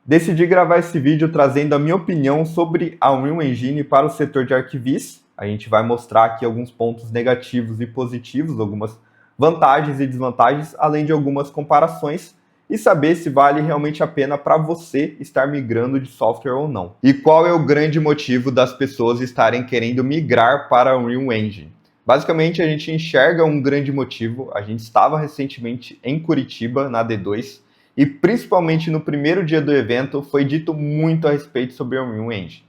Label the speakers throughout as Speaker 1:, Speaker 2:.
Speaker 1: Decidi gravar esse vídeo trazendo a minha opinião sobre a Unreal Engine para o setor de arquivis. A gente vai mostrar aqui alguns pontos negativos e positivos, algumas vantagens e desvantagens, além de algumas comparações e saber se vale realmente a pena para você estar migrando de software ou não. E qual é o grande motivo das pessoas estarem querendo migrar para a Unreal Engine? Basicamente, a gente enxerga um grande motivo. A gente estava recentemente em Curitiba, na D2, e principalmente no primeiro dia do evento foi dito muito a respeito sobre a Unreal Engine.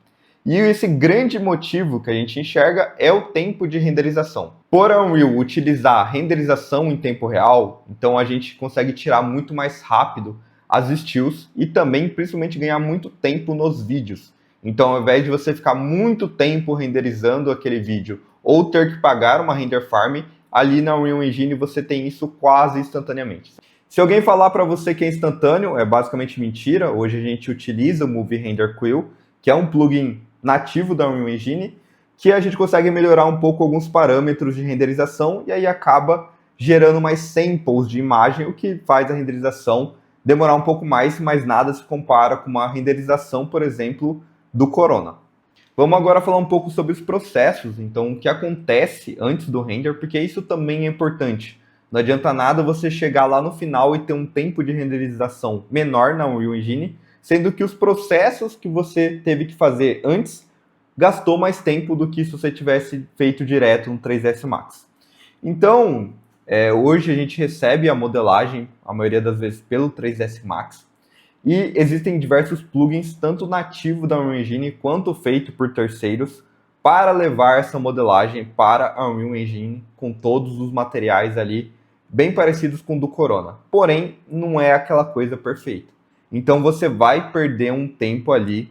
Speaker 1: E esse grande motivo que a gente enxerga é o tempo de renderização. Por a Unreal utilizar renderização em tempo real, então a gente consegue tirar muito mais rápido as stills e também, principalmente, ganhar muito tempo nos vídeos. Então, ao invés de você ficar muito tempo renderizando aquele vídeo ou ter que pagar uma render farm, ali na Unreal Engine você tem isso quase instantaneamente. Se alguém falar para você que é instantâneo, é basicamente mentira. Hoje a gente utiliza o Movie Render Quill, que é um plugin nativo da Unreal Engine, que a gente consegue melhorar um pouco alguns parâmetros de renderização e aí acaba gerando mais samples de imagem, o que faz a renderização demorar um pouco mais, mas nada se compara com uma renderização, por exemplo, do Corona. Vamos agora falar um pouco sobre os processos, então o que acontece antes do render, porque isso também é importante. Não adianta nada você chegar lá no final e ter um tempo de renderização menor na Unreal Engine, sendo que os processos que você teve que fazer antes gastou mais tempo do que se você tivesse feito direto no 3ds Max. Então, hoje a gente recebe a modelagem, a maioria das vezes, pelo 3ds Max, e existem diversos plugins, tanto nativo da Unreal Engine quanto feito por terceiros, para levar essa modelagem para a Unreal Engine com todos os materiais ali bem parecidos com o do Corona. Porém, não é aquela coisa perfeita. Então você vai perder um tempo ali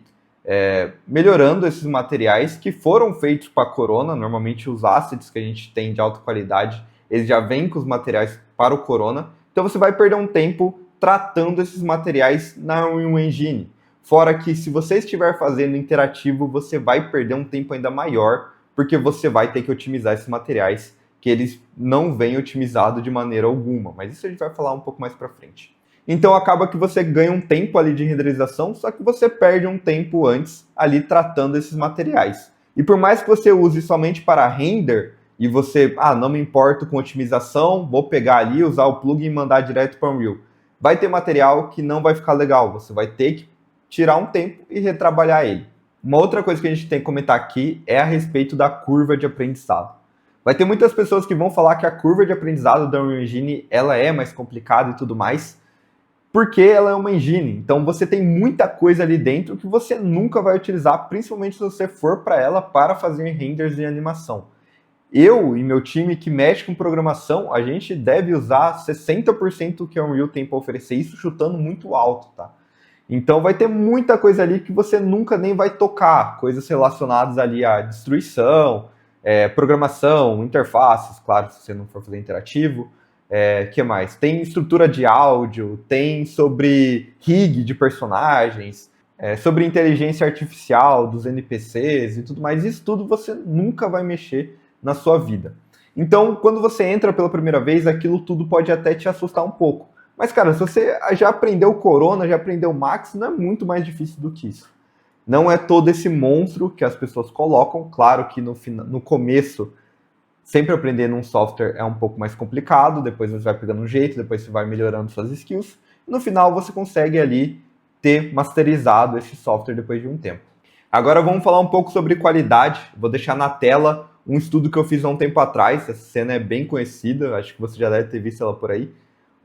Speaker 1: melhorando esses materiais que foram feitos para a Corona. Normalmente os assets que a gente tem de alta qualidade, eles já vêm com os materiais para o Corona. Então você vai perder um tempo tratando esses materiais na Unreal Engine. Fora que se você estiver fazendo interativo, você vai perder um tempo ainda maior, porque você vai ter que otimizar esses materiais que eles não vêm otimizados de maneira alguma. Mas isso a gente vai falar um pouco mais para frente. Então acaba que você ganha um tempo ali de renderização, só que você perde um tempo antes ali tratando esses materiais. E por mais que você use somente para render, e você, não me importo com otimização, vou pegar ali, usar o plugin e mandar direto para o Unreal, vai ter material que não vai ficar legal, você vai ter que tirar um tempo e retrabalhar ele. Uma outra coisa que a gente tem que comentar aqui é a respeito da curva de aprendizado. Vai ter muitas pessoas que vão falar que a curva de aprendizado da Unreal Engine ela é mais complicada e tudo mais, porque ela é uma engine. Então você tem muita coisa ali dentro que você nunca vai utilizar, principalmente se você for para ela para fazer renders de animação. Eu e meu time que mexe com programação, a gente deve usar 60% que a Unreal tem para oferecer, isso chutando muito alto, tá? Então vai ter muita coisa ali que você nunca nem vai tocar, coisas relacionadas ali à destruição, programação, interfaces, claro, se você não for fazer interativo. Que mais? Tem estrutura de áudio, tem sobre rig de personagens, sobre inteligência artificial dos NPCs e tudo mais. Isso tudo você nunca vai mexer na sua vida. Então, quando você entra pela primeira vez, aquilo tudo pode até te assustar um pouco. Mas, cara, se você já aprendeu Corona, já aprendeu Max, não é muito mais difícil do que isso. Não é todo esse monstro que as pessoas colocam. Claro que no começo, sempre aprender num software é um pouco mais complicado, depois você vai pegando um jeito, depois você vai melhorando suas skills. E no final você consegue ali ter masterizado esse software depois de um tempo. Agora vamos falar um pouco sobre qualidade. Vou deixar na tela um estudo que eu fiz há um tempo atrás. Essa cena é bem conhecida, acho que você já deve ter visto ela por aí.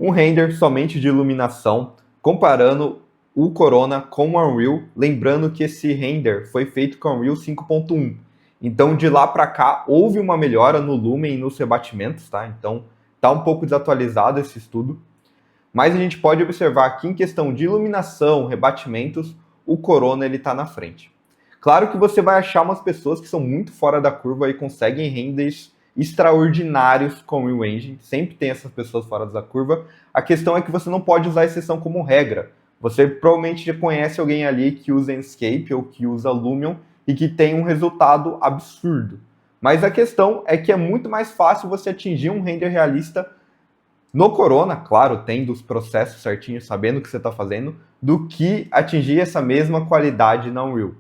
Speaker 1: Um render somente de iluminação, comparando o Corona com o Unreal, lembrando que esse render foi feito com o Unreal 5.1. Então, de lá para cá, houve uma melhora no lumen e nos rebatimentos, tá? Então, tá um pouco desatualizado esse estudo. Mas a gente pode observar que em questão de iluminação, rebatimentos, o Corona ele tá na frente. Claro que você vai achar umas pessoas que são muito fora da curva e conseguem renders extraordinários com o Unreal Engine. Sempre tem essas pessoas fora da curva. A questão é que você não pode usar a exceção como regra. Você provavelmente já conhece alguém ali que usa Enscape ou que usa Lumion e que tem um resultado absurdo. Mas a questão é que é muito mais fácil você atingir um render realista no Corona, claro, tendo os processos certinhos, sabendo o que você está fazendo, do que atingir essa mesma qualidade na Unreal.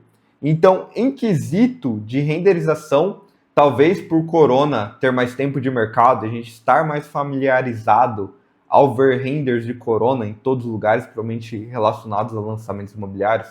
Speaker 1: Então, em quesito de renderização, talvez por Corona ter mais tempo de mercado, a gente estar mais familiarizado ao ver renders de Corona em todos os lugares, provavelmente relacionados a lançamentos imobiliários,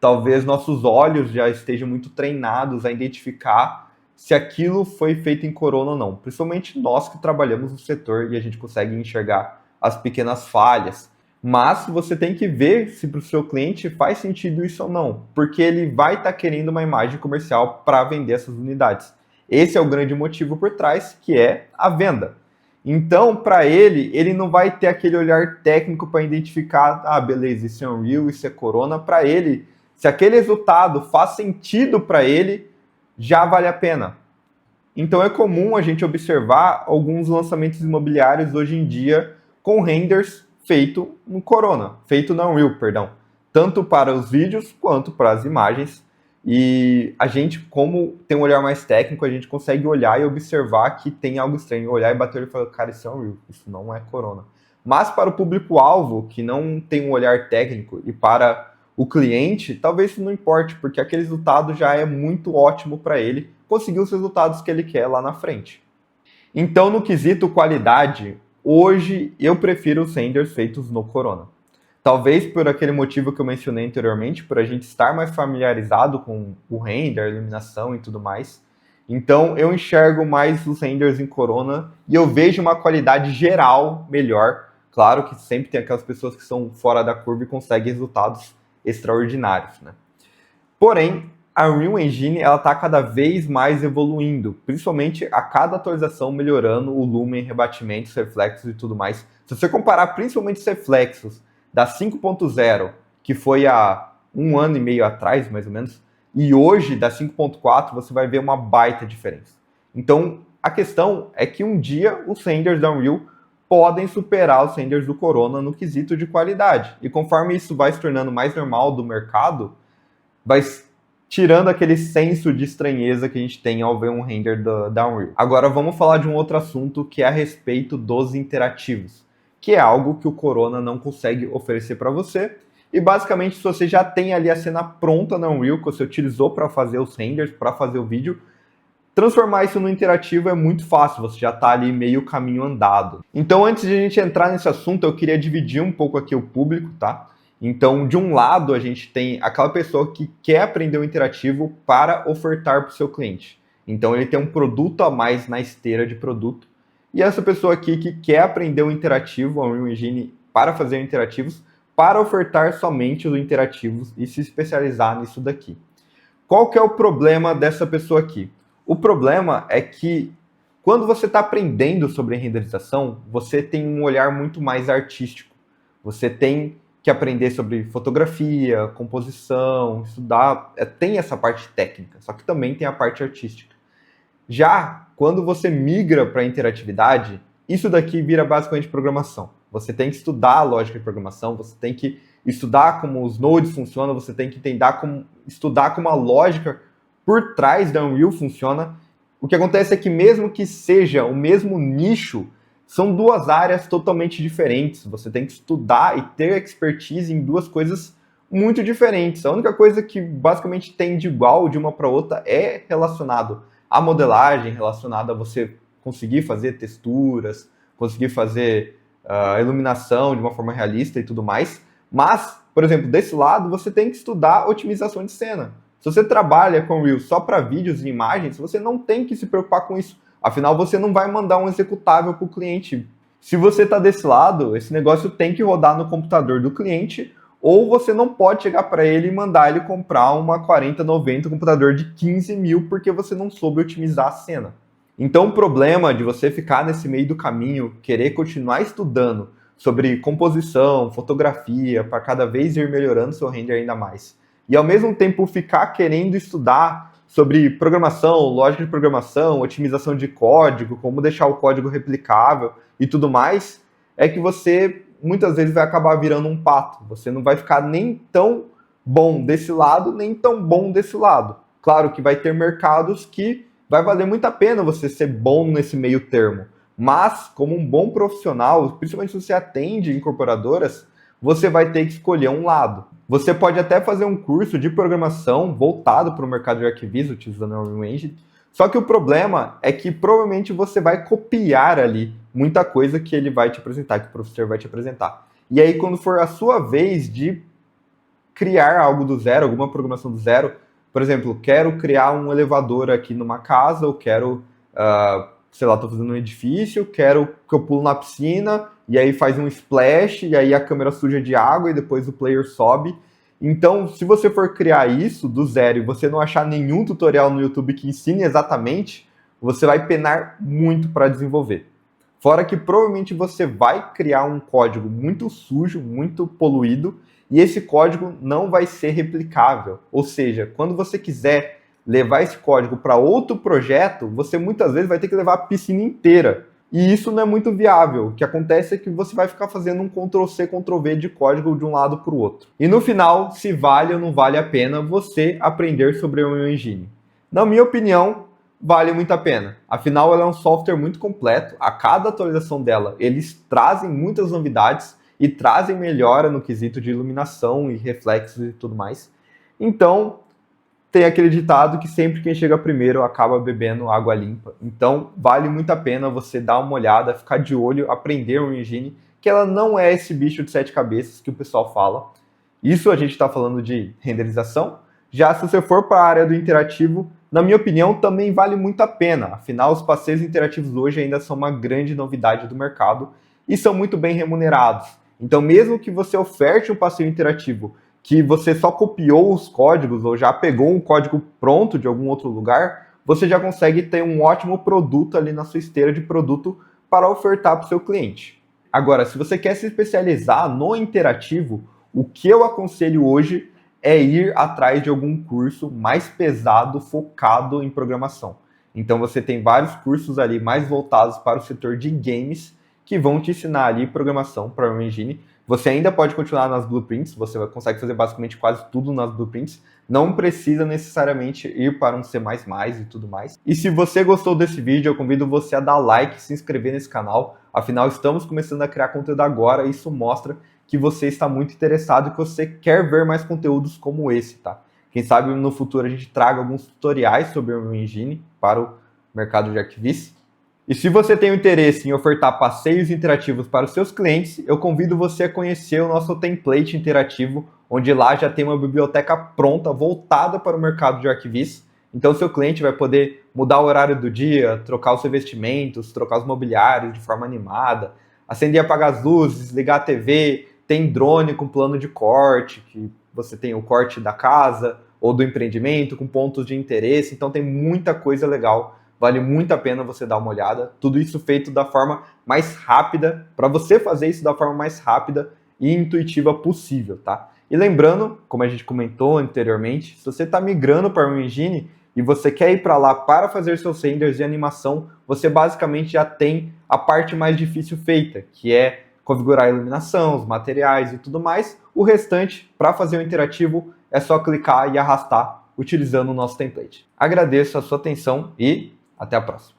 Speaker 1: talvez nossos olhos já estejam muito treinados a identificar se aquilo foi feito em Corona ou não. Principalmente nós que trabalhamos no setor e a gente consegue enxergar as pequenas falhas. Mas você tem que ver se para o seu cliente faz sentido isso ou não, porque ele vai estar querendo uma imagem comercial para vender essas unidades. Esse é o grande motivo por trás, que é a venda. Então, para ele não vai ter aquele olhar técnico para identificar, ah, beleza, isso é Unreal, isso é Corona. Para ele, se aquele resultado faz sentido para ele, já vale a pena. Então é comum a gente observar alguns lançamentos imobiliários hoje em dia com renders feito no Corona, feito na Unreal, perdão, tanto para os vídeos quanto para as imagens. E a gente, como tem um olhar mais técnico, a gente consegue olhar e observar que tem algo estranho, olhar e bater e falar, cara, isso é Unreal, isso não é Corona. Mas para o público-alvo, que não tem um olhar técnico, e para o cliente, talvez isso não importe, porque aquele resultado já é muito ótimo para ele conseguir os resultados que ele quer lá na frente. Então, no quesito qualidade, hoje eu prefiro os renders feitos no Corona. Talvez por aquele motivo que eu mencionei anteriormente, por a gente estar mais familiarizado com o render, a iluminação e tudo mais. Então, eu enxergo mais os renders em Corona e eu vejo uma qualidade geral melhor. Claro que sempre tem aquelas pessoas que são fora da curva e conseguem resultados extraordinários, né? Porém, a Unreal Engine está cada vez mais evoluindo, principalmente a cada atualização melhorando o lumen, rebatimentos, reflexos e tudo mais. Se você comparar principalmente os reflexos da 5.0, que foi há 1 ano e meio atrás, mais ou menos, e hoje da 5.4, você vai ver uma baita diferença. Então, a questão é que um dia os renders da Unreal podem superar os renders do Corona no quesito de qualidade. E conforme isso vai se tornando mais normal do mercado, vai tirando aquele senso de estranheza que a gente tem ao ver um render da Unreal. Agora vamos falar de um outro assunto que é a respeito dos interativos, que é algo que o Corona não consegue oferecer para você. E basicamente, se você já tem ali a cena pronta na Unreal, que você utilizou para fazer os renders, para fazer o vídeo, transformar isso no interativo é muito fácil, você já está ali meio caminho andado. Então, antes de a gente entrar nesse assunto, eu queria dividir um pouco aqui o público, tá? Então, de um lado, a gente tem aquela pessoa que quer aprender o interativo para ofertar para o seu cliente. Então, ele tem um produto a mais na esteira de produto. E essa pessoa aqui que quer aprender o interativo, a Unreal Engine, para fazer interativos, para ofertar somente os interativos e se especializar nisso daqui. Qual que é o problema dessa pessoa aqui? O problema é que quando você está aprendendo sobre renderização, você tem um olhar muito mais artístico. Você tem que aprender sobre fotografia, composição, estudar, tem essa parte técnica, só que também tem a parte artística. Já quando você migra para a interatividade, isso daqui vira basicamente programação. Você tem que estudar a lógica de programação, você tem que estudar como os nodes funcionam, você tem que estudar como a lógica por trás da Unreal funciona. O que acontece é que mesmo que seja o mesmo nicho, são duas áreas totalmente diferentes. Você tem que estudar e ter expertise em duas coisas muito diferentes. A única coisa que basicamente tem de igual de uma para outra é relacionado à modelagem, relacionado a você conseguir fazer texturas, conseguir fazer iluminação de uma forma realista e tudo mais. Mas, por exemplo, desse lado, você tem que estudar otimização de cena. Se você trabalha com Unreal só para vídeos e imagens, você não tem que se preocupar com isso. Afinal, você não vai mandar um executável para o cliente. Se você está desse lado, esse negócio tem que rodar no computador do cliente, ou você não pode chegar para ele e mandar ele comprar uma 4090 computador de 15 mil porque você não soube otimizar a cena. Então, o problema de você ficar nesse meio do caminho, querer continuar estudando sobre composição, fotografia, para cada vez ir melhorando seu render ainda mais, e ao mesmo tempo ficar querendo estudar sobre programação, lógica de programação, otimização de código, como deixar o código replicável e tudo mais, é que você muitas vezes vai acabar virando um pato. Você não vai ficar nem tão bom desse lado, nem tão bom desse lado. Claro que vai ter mercados que vai valer muito a pena você ser bom nesse meio termo, Mas, como um bom profissional, principalmente se você atende incorporadoras, você vai ter que escolher um lado. Você pode até fazer um curso de programação voltado para o mercado de arquivismo, utilizando a Unreal Engine, só que o problema é que provavelmente você vai copiar ali muita coisa que ele vai te apresentar, que o professor vai te apresentar. E aí, quando for a sua vez de criar algo do zero, alguma programação do zero, por exemplo, quero criar um elevador aqui numa casa, ou quero, sei lá, estou fazendo um edifício, quero que eu pulo na piscina, e aí faz um splash, e aí a câmera suja de água, e depois o player sobe. Então, se você for criar isso do zero e você não achar nenhum tutorial no YouTube que ensine exatamente, você vai penar muito para desenvolver. Fora que provavelmente você vai criar um código muito sujo, muito poluído, e esse código não vai ser replicável. Ou seja, quando você quiser levar esse código para outro projeto, você muitas vezes vai ter que levar a piscina inteira. E isso não é muito viável. O que acontece é que você vai ficar fazendo um Ctrl+C, Ctrl+V de código de um lado para o outro. E no final, se vale ou não vale a pena você aprender sobre a Unreal Engine. Na minha opinião, vale muito a pena. Afinal, ela é um software muito completo. A cada atualização dela, eles trazem muitas novidades e trazem melhora no quesito de iluminação e reflexos e tudo mais. Então, tem aquele ditado que sempre quem chega primeiro acaba bebendo água limpa. Então, vale muito a pena você dar uma olhada, ficar de olho, aprender o Unreal Engine, que ela não é esse bicho de 7 cabeças que o pessoal fala. Isso a gente está falando de renderização. Já se você for para a área do interativo, na minha opinião, também vale muito a pena. Afinal, os passeios interativos hoje ainda são uma grande novidade do mercado e são muito bem remunerados. Então, mesmo que você oferte um passeio interativo que você só copiou os códigos ou já pegou um código pronto de algum outro lugar, você já consegue ter um ótimo produto ali na sua esteira de produto para ofertar para o seu cliente. Agora, se você quer se especializar no interativo, o que eu aconselho hoje é ir atrás de algum curso mais pesado, focado em programação. Então você tem vários cursos ali mais voltados para o setor de games que vão te ensinar ali programação para Unreal Engine. Você ainda pode continuar nas blueprints, você consegue fazer basicamente quase tudo nas blueprints, não precisa necessariamente ir para um C++ e tudo mais. E se você gostou desse vídeo, eu convido você a dar like e se inscrever nesse canal, afinal estamos começando a criar conteúdo agora e isso mostra que você está muito interessado e que você quer ver mais conteúdos como esse, tá? Quem sabe no futuro a gente traga alguns tutoriais sobre o Unreal Engine para o mercado de arquivistas. E se você tem o interesse em ofertar passeios interativos para os seus clientes, eu convido você a conhecer o nosso template interativo, onde lá já tem uma biblioteca pronta, voltada para o mercado de arquivistas. Então, seu cliente vai poder mudar o horário do dia, trocar os revestimentos, trocar os mobiliários de forma animada, acender e apagar as luzes, ligar a TV, tem drone com plano de corte, que você tem o corte da casa ou do empreendimento com pontos de interesse. Então, tem muita coisa legal. Vale muito a pena você dar uma olhada. Tudo isso feito da forma mais rápida, para você fazer isso da forma mais rápida e intuitiva possível, tá? E lembrando, como a gente comentou anteriormente, se você está migrando para o Unreal Engine e você quer ir para lá para fazer seus renders de animação, você basicamente já tem a parte mais difícil feita, que é configurar a iluminação, os materiais e tudo mais. O restante, para fazer o interativo, é só clicar e arrastar utilizando o nosso template. Agradeço a sua atenção e até a próxima.